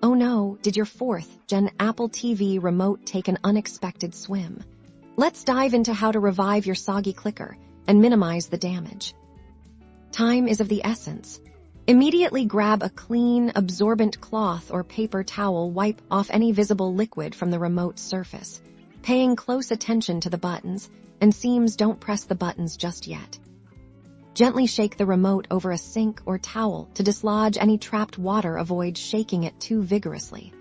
Oh no, did your 4th-gen Apple TV remote take an unexpected swim? Let's dive into how to revive your soggy clicker and minimize the damage. Time is of the essence. Immediately grab a clean, absorbent cloth or paper towel, wipe off any visible liquid from the remote surface. Paying close attention to the buttons and seams, don't press the buttons just yet. Gently shake the remote over a sink or towel to dislodge any trapped water. Avoid shaking it too vigorously,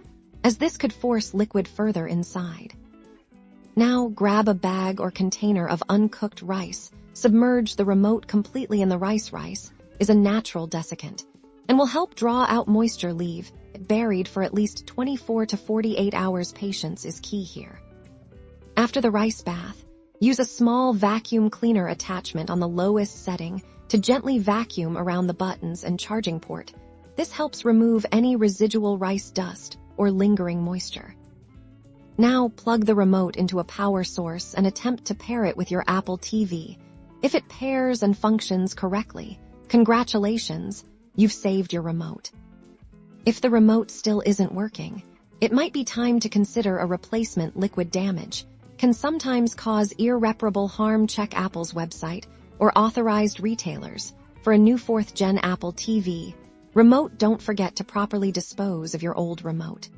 as this could force liquid further inside. Now grab a bag or container of uncooked rice. Submerge the remote completely in the rice. Rice is a natural desiccant and will help draw out moisture. Leave it buried for at least 24 to 48 hours. Patience is key here. After the rice bath, use a small vacuum cleaner attachment on the lowest setting to gently vacuum around the buttons and charging port. This helps remove any residual rice dust or lingering moisture. Now plug the remote into a power source and attempt to pair it with your Apple TV. If it pairs and functions correctly, congratulations, you've saved your remote. If the remote still isn't working, it might be time to consider a replacement. Liquid damage can sometimes cause irreparable harm. Check Apple's website or authorized retailers for a new 4th-gen Apple TV remote. Don't forget to properly dispose of your old remote.